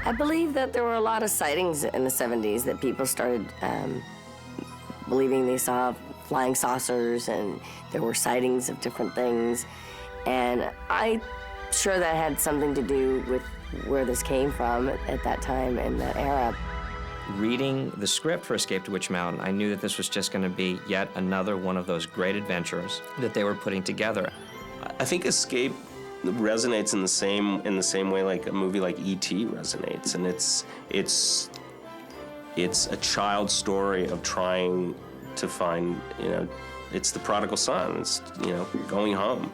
I believe that there were a lot of sightings in the 70s that people started believing they saw flying saucers, and there were sightings of different things. And I'm sure that had something to do with where this came from at that time in that era. Reading the script for Escape to Witch Mountain, I knew that this was just going to be yet another one of those great adventures that they were putting together. I think Escape resonates in the same way like a movie like E.T. resonates, and it's a child's story of trying to find, it's the prodigal son. It's, going home.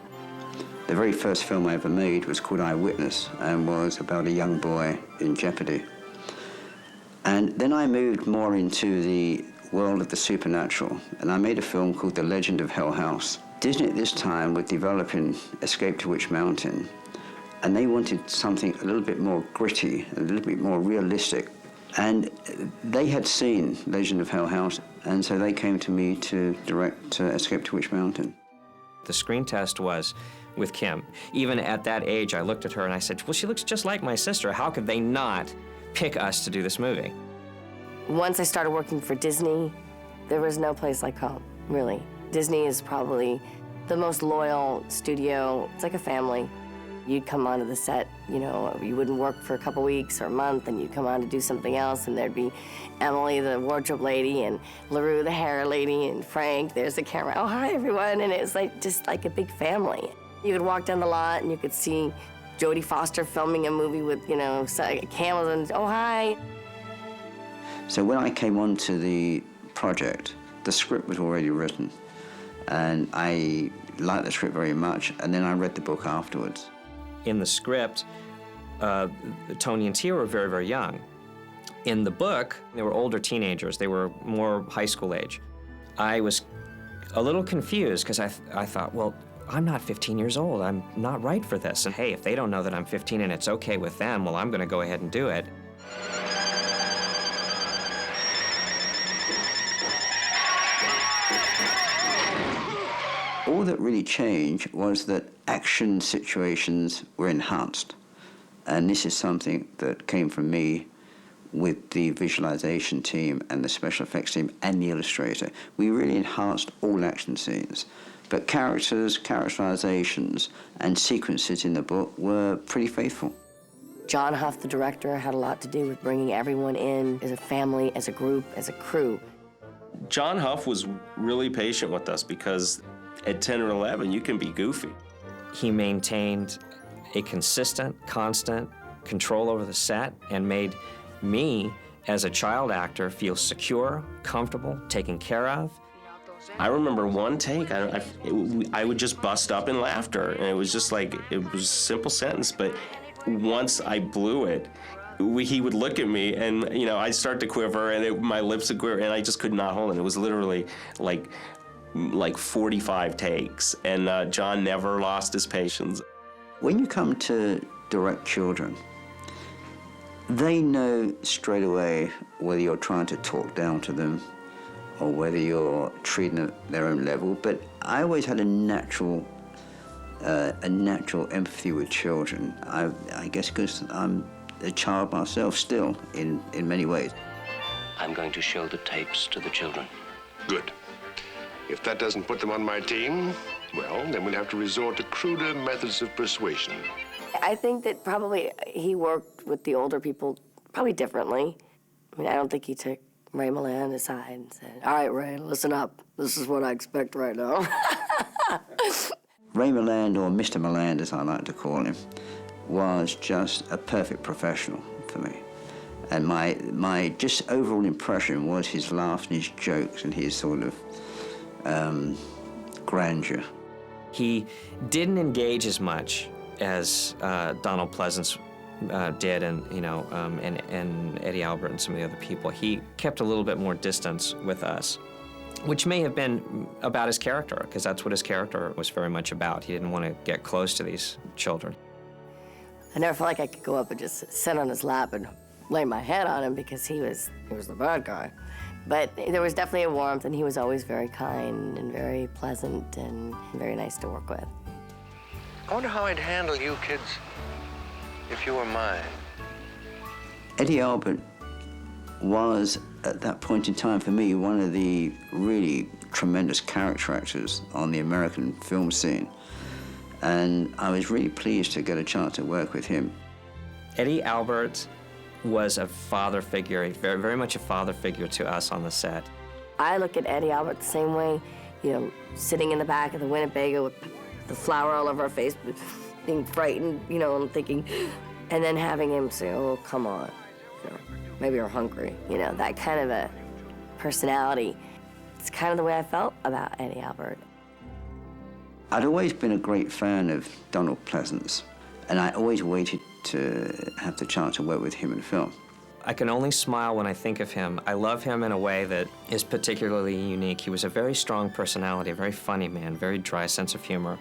The very first film I ever made was called Eyewitness and was about a young boy in jeopardy. And then I moved more into the world of the supernatural, and I made a film called The Legend of Hell House. Disney at this time were developing Escape to Witch Mountain, and they wanted something a little bit more gritty, a little bit more realistic. And they had seen Legend of Hell House, and so they came to me to direct Escape to Witch Mountain. The screen test was with Kim. Even at that age, I looked at her and I said, well, she looks just like my sister. How could they not pick us to do this movie? Once I started working for Disney, there was no place like home, really. Disney is probably the most loyal studio. It's like a family. You'd come onto the set, you wouldn't work for a couple weeks or a month, and you'd come on to do something else, and there'd be Emily, the wardrobe lady, and LaRue, the hair lady, and Frank, there's the camera. Oh, hi, everyone. And it was just like a big family. You could walk down the lot, and you could see Jodie Foster filming a movie with, camels, and oh, hi. So when I came onto the project, the script was already written, and I liked the script very much, and then I read the book afterwards. In the script, Tony and Tia were very, very young. In the book, they were older teenagers. They were more high school age. I was a little confused because I thought, well, I'm not 15 years old. I'm not right for this. And hey, if they don't know that I'm 15 and it's okay with them, well, I'm going to go ahead and do it. All that really changed was that action situations were enhanced. And this is something that came from me with the visualization team and the special effects team and the illustrator. We really enhanced all action scenes. But characters, characterizations, and sequences in the book were pretty faithful. John Hough, the director, had a lot to do with bringing everyone in as a family, as a group, as a crew. John Hough was really patient with us because at 10 or 11, you can be goofy. He maintained a consistent, constant control over the set and made me, as a child actor, feel secure, comfortable, taken care of. I remember one take, I would just bust up in laughter, and it was just like, it was a simple sentence, but once I blew it, he would look at me, and I'd start to quiver, and my lips would quiver, and I just could not hold it. It was literally like 45 takes, and John never lost his patience. When you come to direct children, they know straight away whether you're trying to talk down to them or whether you're treating them at their own level. But I always had a natural empathy with children. I guess because I'm a child myself still, in many ways. I'm going to show the tapes to the children. Good. If that doesn't put them on my team, well, then we'll have to resort to cruder methods of persuasion. I think that probably he worked with the older people probably differently. I mean, I don't think he took Ray Milland aside and said, all right, Ray, listen up. This is what I expect right now. Ray Milland, or Mr. Milland as I like to call him, was just a perfect professional for me. And my just overall impression was his laughs and his jokes and his sort of grandeur. He didn't engage as much as Donald Pleasance did, and Eddie Albert and some of the other people. He kept a little bit more distance with us, which may have been about his character, because that's what his character was very much about. He didn't want to get close to these children. I never felt like I could go up and just sit on his lap and lay my head on him because he was the bad guy. But there was definitely a warmth, and he was always very kind and very pleasant and very nice to work with. I wonder how I'd handle you kids if you were mine. Eddie Albert was, at that point in time for me, one of the really tremendous character actors on the American film scene. And I was really pleased to get a chance to work with him. Eddie Albert was a father figure, very, very much a father figure to us on the set. I look at Eddie Albert the same way, you know, sitting in the back of the Winnebago with the flour all over our face, being frightened, you know, and thinking, and then having him say, oh, come on, you know, maybe you're hungry, you know, that kind of a personality. It's kind of the way I felt about Eddie Albert. I'd always been a great fan of Donald Pleasance, and I always waited to have the chance to work with him in film. I can only smile when I think of him. I love him in a way that is particularly unique. He was a very strong personality, a very funny man, very dry sense of humor,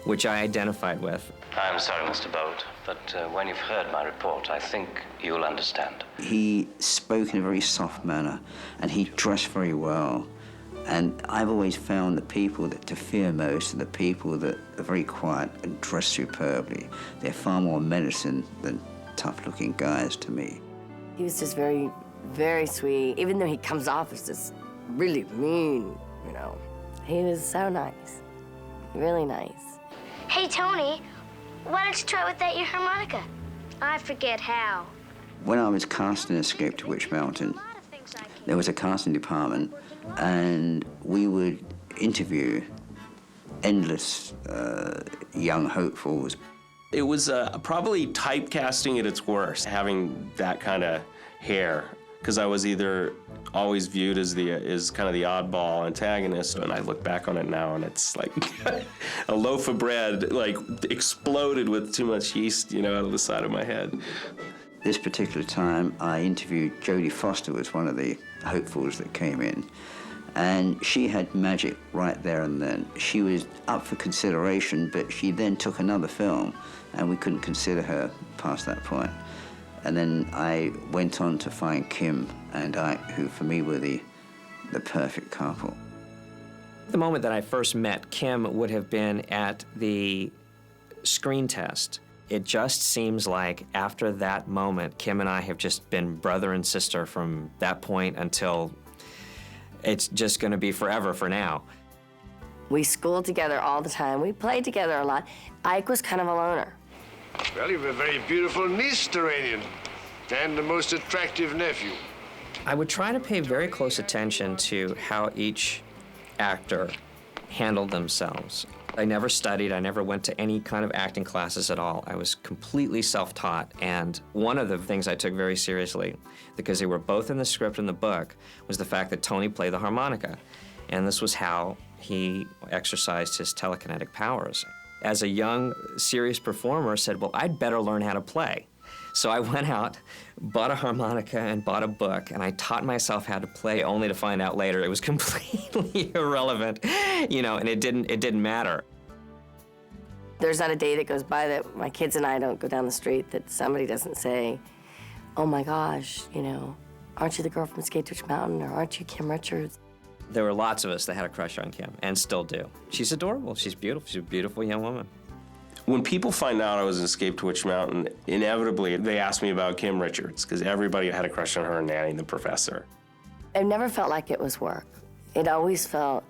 which I identified with. I'm sorry, Mr. Bolt, but when you've heard my report, I think you'll understand. He spoke in a very soft manner, and he dressed very well. And I've always found the people that to fear most are the people that are very quiet and dress superbly. They're far more menacing than tough-looking guys to me. He was just very, very sweet. Even though he comes off as just really mean, you know. He was so nice, really nice. Hey, Tony, why don't you try without your harmonica? I forget how. When I was cast in Escape to Witch Mountain, there was a casting department, and we would interview endless young hopefuls. It was probably typecasting at its worst, having that kind of hair, because I was either always viewed as kind of the oddball antagonist, and I look back on it now, and it's like a loaf of bread, like exploded with too much yeast, you know, out of the side of my head. This particular time, I interviewed Jodie Foster, was one of the hopefuls that came in, and she had magic right there and then. She was up for consideration, but she then took another film, and we couldn't consider her past that point. And then I went on to find Kim and Ike, who for me were the perfect couple. The moment that I first met Kim would have been at the screen test. It just seems like after that moment, Kim and I have just been brother and sister from that point until it's just going to be forever for now. We schooled together all the time. We played together a lot. Ike was kind of a loner. Well, you have a very beautiful niece, Turanian, and a most attractive nephew. I would try to pay very close attention to how each actor handled themselves. I never studied, I never went to any kind of acting classes at all. I was completely self-taught, and one of the things I took very seriously, because they were both in the script and the book, was the fact that Tony played the harmonica, and this was how he exercised his telekinetic powers. As a young, serious performer, said, well, I'd better learn how to play. So I went out, bought a harmonica and bought a book, and I taught myself how to play, only to find out later it was completely irrelevant, you know, and it didn't matter. There's not a day that goes by that my kids and I don't go down the street that somebody doesn't say, oh my gosh, you know, aren't you the girl from Escape to Witch Mountain, or aren't you Kim Richards? There were lots of us that had a crush on Kim, and still do. She's adorable, she's beautiful, she's a beautiful young woman. When people find out I was in Escape to Witch Mountain, inevitably they ask me about Kim Richards, because everybody had a crush on her and Nanny the Professor. It never felt like it was work. It always felt,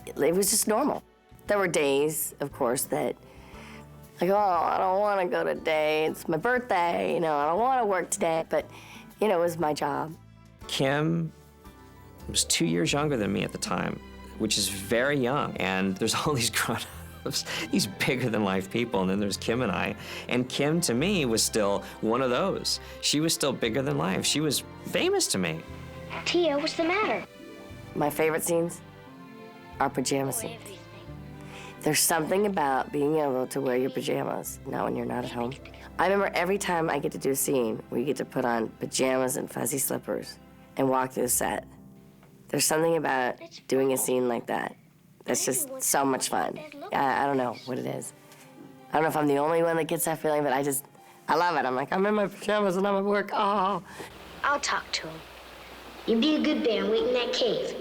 it was just normal. There were days, of course, that, like, oh, I don't want to go today. It's my birthday, you know, I don't want to work today. But, you know, it was my job. Kim was 2 years younger than me at the time, which is very young. And there's all these grown-ups, these bigger-than-life people, and then there's Kim and I. And Kim, to me, was still one of those. She was still bigger than life. She was famous to me. Tia, what's the matter? My favorite scenes are pajama scenes. There's something about being able to wear your pajamas, not when you're not at home. I remember every time I get to do a scene where you get to put on pajamas and fuzzy slippers and walk through the set. There's something about doing a scene like that that's just so much fun. I don't know what it is. I don't know if I'm the only one that gets that feeling, but I love it. I'm like, I'm in my pajamas and I'm at work, oh. I'll talk to him. You be a good bear and wait in that cave.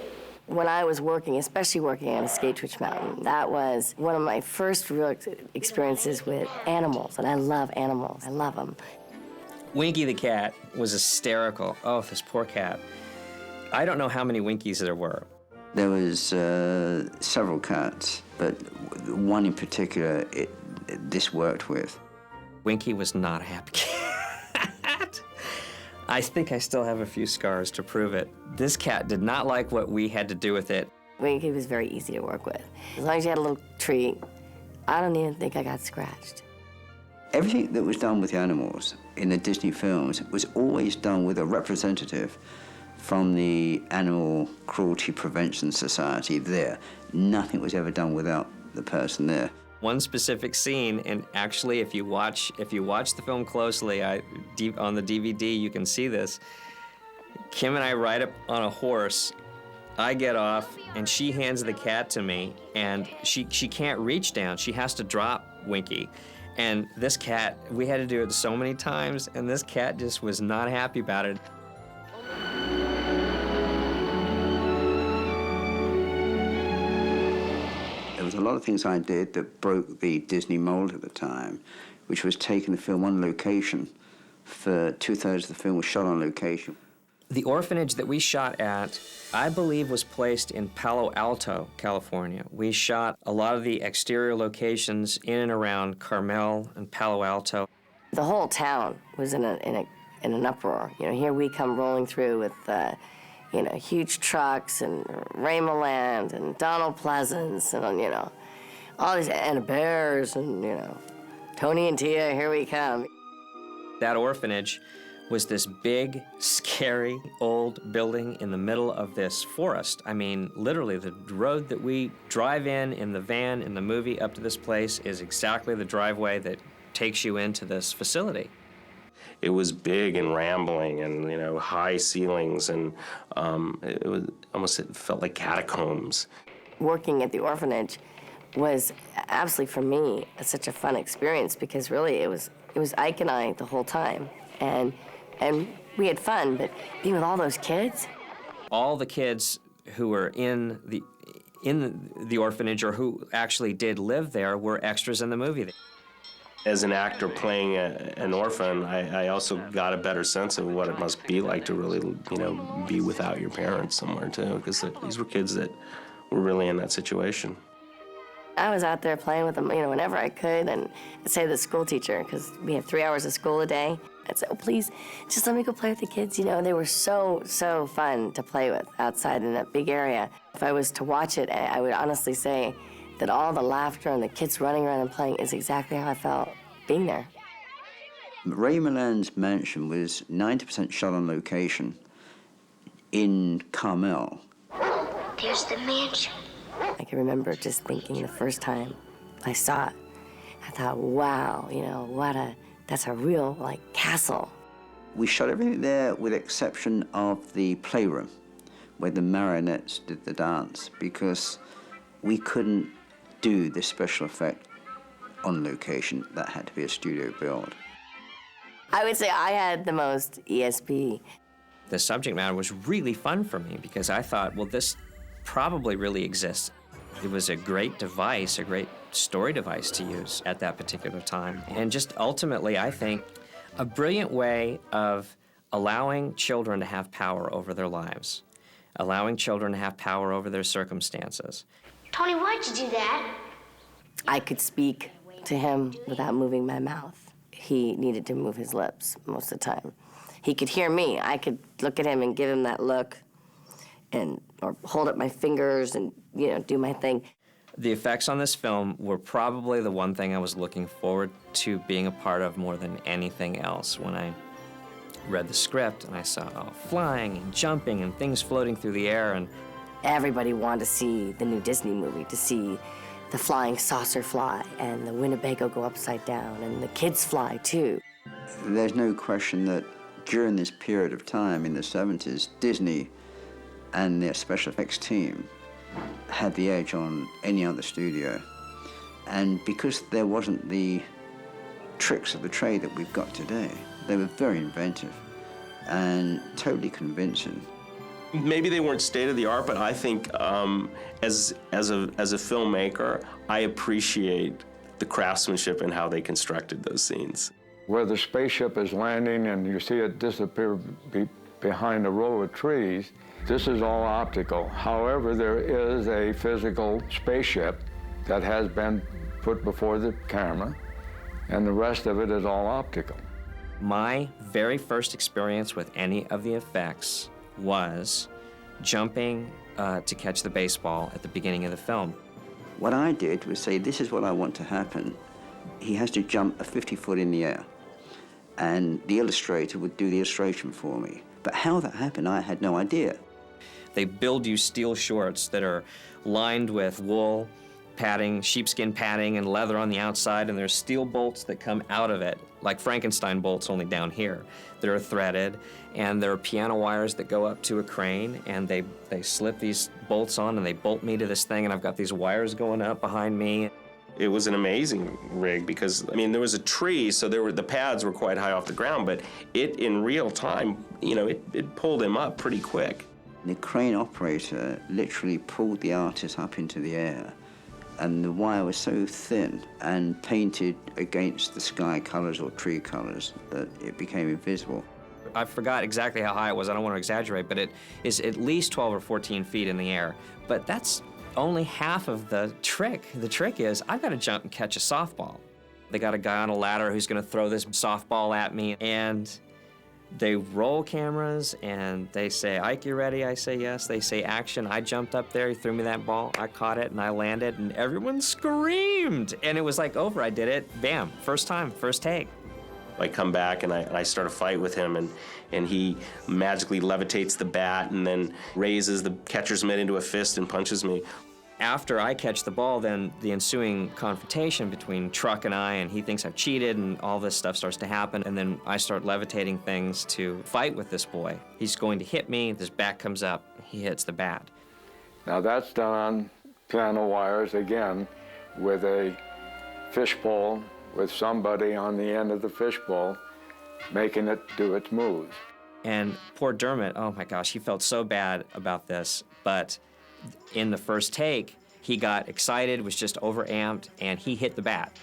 When I was working, especially working on Escape to Witch Mountain, that was one of my first real experiences with animals, and I love animals. I love them. Winky the cat was hysterical. Oh, this poor cat. I don't know how many Winkies there were. There was several cats, but one in particular this worked with. Winky was not a happy cat. I think I still have a few scars to prove it. This cat did not like what we had to do with it. Winky was very easy to work with. As long as you had a little treat, I don't even think I got scratched. Everything that was done with the animals in the Disney films was always done with a representative from the Animal Cruelty Prevention Society there. Nothing was ever done without the person there. One specific scene, and actually if you watch the film closely, on the DVD you can see this. Kim and I ride up on a horse. I get off, and she hands the cat to me, and she can't reach down. She has to drop Winky. And this cat, we had to do it so many times, and this cat just was not happy about it. There was a lot of things I did that broke the Disney mold at the time, which was taking the film on location. For 2/3 of the film was shot on location. The orphanage that we shot at, I believe, was placed in Palo Alto, California. We shot a lot of the exterior locations in and around Carmel and Palo Alto. The whole town was in an uproar. You know, here we come rolling through with, huge trucks and Raymoland and Donald Pleasance and, all these, and Bears and, Tony and Tia, here we come. That orphanage was this big, scary, old building in the middle of this forest. I mean, literally, the road that we drive in the van, in the movie, up to this place is exactly the driveway that takes you into this facility. It was big and rambling and, high ceilings, and it felt like catacombs. Working at the orphanage was absolutely, for me, such a fun experience because really it was Ike and I the whole time. And we had fun, but being with all those kids. All the kids who were in the orphanage or who actually did live there were extras in the movie. As an actor playing an orphan, I also got a better sense of what it must be like to really, be without your parents somewhere too, because these were kids that were really in that situation. I was out there playing with them, whenever I could, and I'd say to the school teacher, because we have 3 hours of school a day, I'd say, oh, please, just let me go play with the kids. They were so fun to play with outside in that big area. If I was to watch it, I would honestly say that all the laughter and the kids running around and playing is exactly how I felt being there. Ray Milland's mansion was 90% shot on location in Carmel. There's the mansion. I can remember just thinking the first time I saw it, I thought, wow, that's a real, castle. We shot everything there with the exception of the playroom, where the marionettes did the dance, because we couldn't do this special effect on location. That had to be a studio build. I would say I had the most ESP. The subject matter was really fun for me because I thought, well, this probably really exists. It was a great device, a great story device to use at that particular time. And just ultimately, I think, a brilliant way of allowing children to have power over their lives, allowing children to have power over their circumstances. Tony, why'd you do that? I could speak to him without moving my mouth. He needed to move his lips most of the time. He could hear me. I could look at him and give him that look or hold up my fingers and, do my thing. The effects on this film were probably the one thing I was looking forward to being a part of more than anything else. When I read the script and I saw flying and jumping and things floating through the air, and everybody wanted to see the new Disney movie, to see the flying saucer fly and the Winnebago go upside down and the kids fly too. There's no question that during this period of time in the 70s, Disney and their special effects team had the edge on any other studio. And because there wasn't the tricks of the trade that we've got today, they were very inventive and totally convincing. Maybe they weren't state-of-the-art, but I think as a filmmaker, I appreciate the craftsmanship and how they constructed those scenes. Where the spaceship is landing and you see it disappear behind a row of trees, this is all optical. However, there is a physical spaceship that has been put before the camera, and the rest of it is all optical. My very first experience with any of the effects was jumping to catch the baseball at the beginning of the film. What I did was say, this is what I want to happen. He has to jump 50 foot in the air, and the illustrator would do the illustration for me. But how that happened, I had no idea. They build you steel shorts that are lined with wool padding, sheepskin padding, and leather on the outside, and there's steel bolts that come out of it, like Frankenstein bolts, only down here, that are threaded, and there are piano wires that go up to a crane, and they slip these bolts on, and they bolt me to this thing, and I've got these wires going up behind me. It was an amazing rig because, I mean, there was a tree, so the pads were quite high off the ground, but it, in real time, you know, it pulled him up pretty quick. The crane operator literally pulled the artist up into the air, and the wire was so thin and painted against the sky colors or tree colors that it became invisible. I forgot exactly how high it was. I don't want to exaggerate, but it is at least 12 or 14 feet in the air. But that's only half of the trick. The trick is I've got to jump and catch a softball. They got a guy on a ladder who's going to throw this softball at me, and they roll cameras, and they say, "Ike, you ready?" I say, "Yes." They say, "Action." I jumped up there, he threw me that ball, I caught it, and I landed, and everyone screamed. And it was like over, I did it, bam, first time, first take. I come back and I start a fight with him, and he magically levitates the bat and then raises the catcher's mitt into a fist and punches me. After I catch the ball, then the ensuing confrontation between Truck and I, and he thinks I've cheated, and all this stuff starts to happen, and then I start levitating things to fight with this boy. He's going to hit me, this bat comes up, he hits the bat. Now that's done on piano wires, again, with a fishbowl, with somebody on the end of the fishbowl making it do its moves. And poor Dermott, oh my gosh, he felt so bad about this, but in the first take, he got excited, was just overamped, and he hit the bat.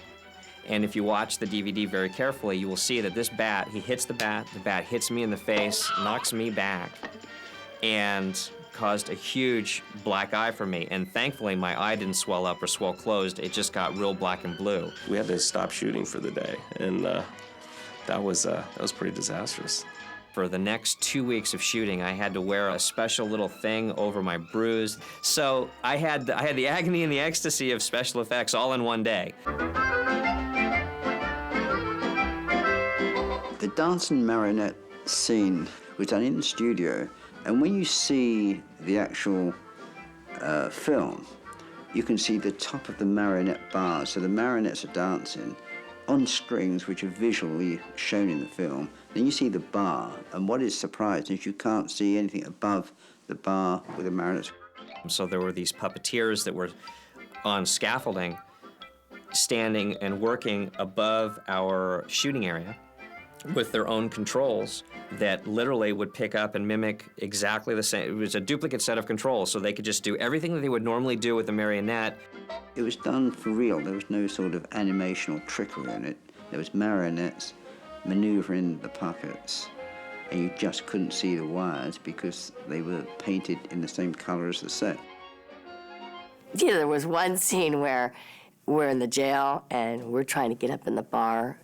And if you watch the DVD very carefully, you will see that this bat, he hits the bat hits me in the face, knocks me back, and caused a huge black eye for me. And thankfully, my eye didn't swell up or swell closed, it just got real black and blue. We had to stop shooting for the day, and that was pretty disastrous. For the next 2 weeks of shooting, I had to wear a special little thing over my bruise. So I had the agony and the ecstasy of special effects all in one day. The dancing marionette scene was done in the studio, and when you see the actual film, you can see the top of the marionette bars. So the marionettes are dancing on strings, which are visually shown in the film. Then you see the bar, and what is surprising is you can't see anything above the bar with the marionettes. So there were these puppeteers that were on scaffolding, standing and working above our shooting area with their own controls that literally would pick up and mimic exactly the same. It was a duplicate set of controls, so they could just do everything that they would normally do with a marionette. It was done for real. There was no sort of animation or trickery in it. There was marionettes maneuvering the puppets, and you just couldn't see the wires because they were painted in the same color as the set. Yeah, there was one scene where we're in the jail and we're trying to get up in the bar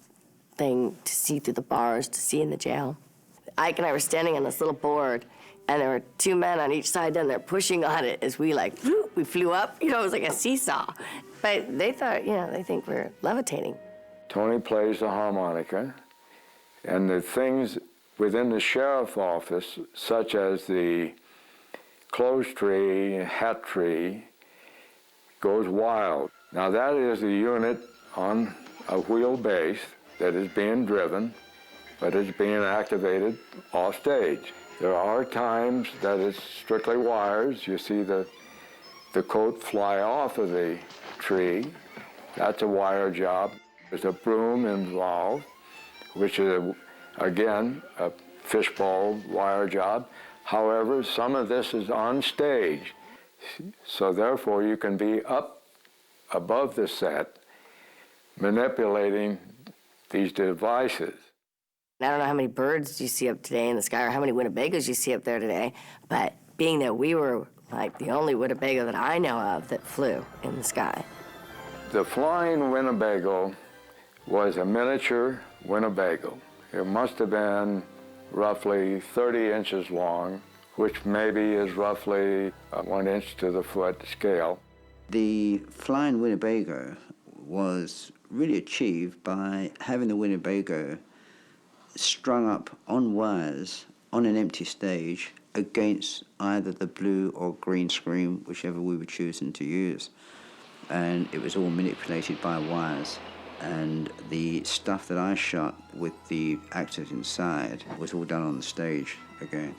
thing to see through the bars, to see in the jail. Ike and I were standing on this little board, and there were two men on each side down there pushing on it as we we flew up. You know, it was like a seesaw. But they thought, they think we're levitating. Tony plays the harmonica, and the things within the sheriff's office, such as the clothes tree, hat tree, goes wild. Now that is a unit on a wheel base that is being driven, but it's being activated off stage. There are times that it's strictly wires. You see the coat fly off of the tree. That's a wire job. There's a broom involved, which is, again, a fishbowl wire job. However, some of this is on stage, so therefore you can be up above the set, manipulating these devices. I don't know how many birds you see up today in the sky or how many Winnebagos you see up there today, but being that we were like the only Winnebago that I know of that flew in the sky. The flying Winnebago was a miniature Winnebago. It must have been roughly 30 inches long, which maybe is roughly 1 inch to the foot scale. The flying Winnebago was really achieved by having the Winnebago strung up on wires on an empty stage against either the blue or green screen, whichever we were choosing to use. And it was all manipulated by wires. And the stuff that I shot with the actors inside was all done on the stage again.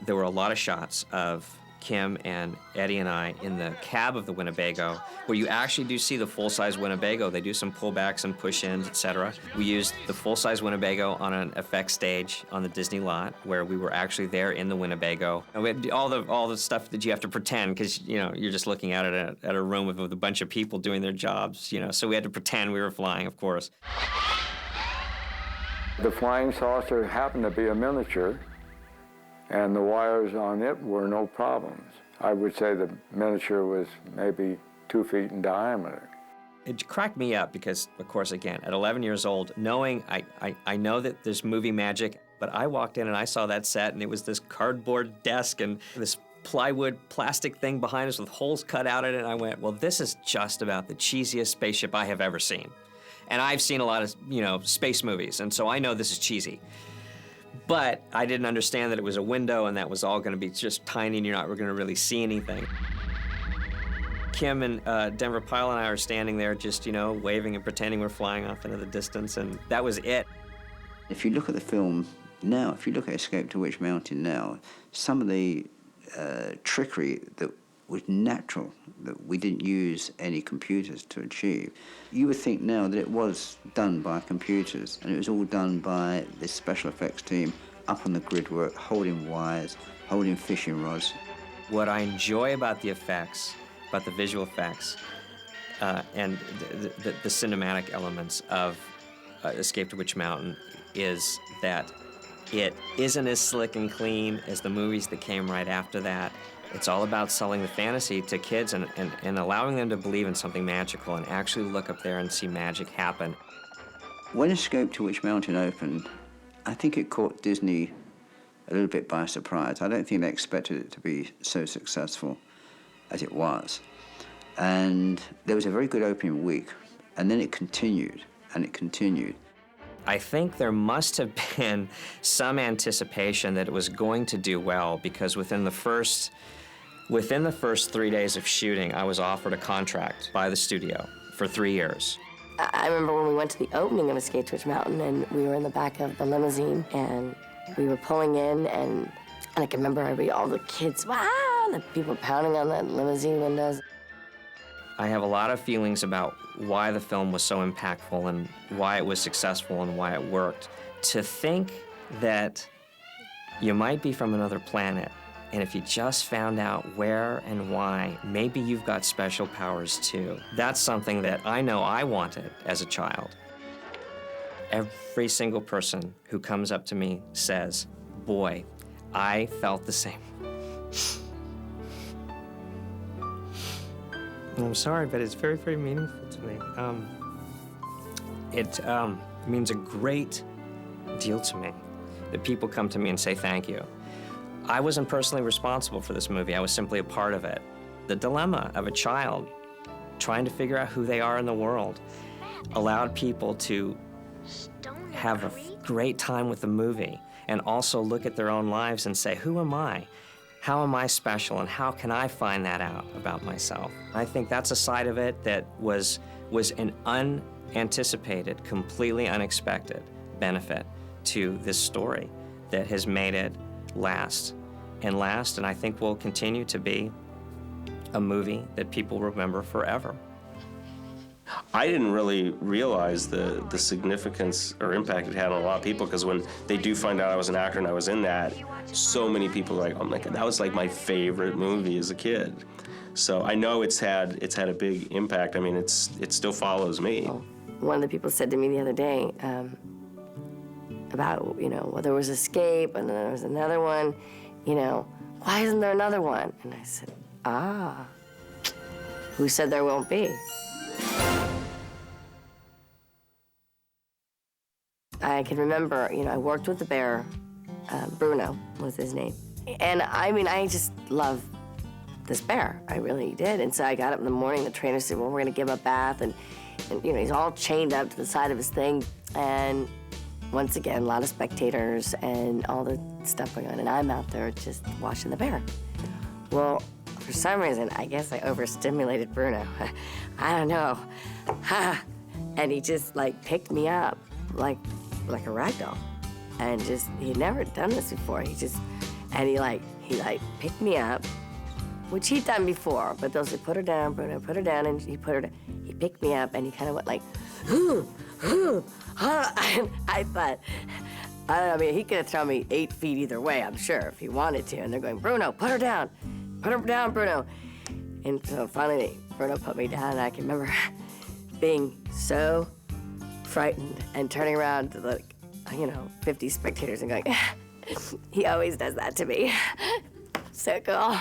There were a lot of shots of Kim and Eddie and I in the cab of the Winnebago, where you actually do see the full-size Winnebago. They do some pullbacks and push-ins, etc. We used the full-size Winnebago on an effects stage on the Disney lot, where we were actually there in the Winnebago. And we had all the stuff that you have to pretend, because you're just looking at it at a room with a bunch of people doing their jobs. So we had to pretend we were flying, of course. The flying saucer happened to be a miniature, and the wires on it were no problems. I would say the miniature was maybe 2 feet in diameter. It cracked me up because, of course, again, at 11 years old, knowing I know that there's movie magic, but I walked in and I saw that set, and it was this cardboard desk and this plywood plastic thing behind us with holes cut out in it, and I went, well, this is just about the cheesiest spaceship I have ever seen. And I've seen a lot of, space movies, and so I know this is cheesy. But I didn't understand that it was a window and that was all going to be just tiny and you're not going to really see anything. Kim and Denver Pyle and I are standing there just, waving and pretending we're flying off into the distance, and that was it. If you look at the film now, if you look at Escape to Witch Mountain now, some of the trickery that was natural, that we didn't use any computers to achieve, you would think now that it was done by computers, and it was all done by this special effects team up on the grid work, holding wires, holding fishing rods. What I enjoy about the effects, about the visual effects, and the cinematic elements of Escape to Witch Mountain is that it isn't as slick and clean as the movies that came right after that. It's all about selling the fantasy to kids and allowing them to believe in something magical and actually look up there and see magic happen. When Escape to Witch Mountain opened, I think it caught Disney a little bit by surprise. I don't think they expected it to be so successful as it was. And there was a very good opening week, and then it continued, and it continued. I think there must have been some anticipation that it was going to do well, because within the first 3 days of shooting, I was offered a contract by the studio for 3 years. I remember when we went to the opening of Escape to Witch Mountain, and we were in the back of the limousine, and we were pulling in, and I can remember all the kids, wow, the people pounding on the limousine windows. I have a lot of feelings about why the film was so impactful and why it was successful and why it worked. To think that you might be from another planet, and if you just found out where and why, maybe you've got special powers too. That's something that I know I wanted as a child. Every single person who comes up to me says, boy, I felt the same. I'm sorry, but it's very, very meaningful to me. It means a great deal to me that people come to me and say thank you. I wasn't personally responsible for this movie. I was simply a part of it. The dilemma of a child trying to figure out who they are in the world allowed people to have a great time with the movie and also look at their own lives and say, who am I? How am I special, and how can I find that out about myself? I think that's a side of it that was an unanticipated, completely unexpected benefit to this story that has made it last, and I think will continue to be a movie that people remember forever. I didn't really realize the significance or impact it had on a lot of people, because when they do find out I was an actor and I was in that, so many people are like, oh my God, that was like my favorite movie as a kid. So I know it's had a big impact. I mean, it still follows me. one of the people said to me the other day about, well, there was Escape, and then there was another one, why isn't there another one? And I said, who said there won't be? I can remember, I worked with the bear, Bruno was his name. And I just love this bear, I really did. And so I got up in the morning, the trainer said, well, we're gonna give him a bath, and he's all chained up to the side of his thing. And once again, a lot of spectators and all the stuff going on, and I'm out there just watching the bear. Well, for some reason, I guess I overstimulated Bruno. I don't know. And he just picked me up like a rag doll. And he'd never done this before. He picked me up, which he'd done before, but they'll say, put her down, Bruno, put her down, and he picked me up, and he kind of went and I thought, he could have thrown me 8 feet either way, I'm sure, if he wanted to, and they're going, Bruno, put her down, Bruno. And so finally, Bruno put me down, and I can remember being so frightened and turning around to 50 spectators and going, he always does that to me. So cool.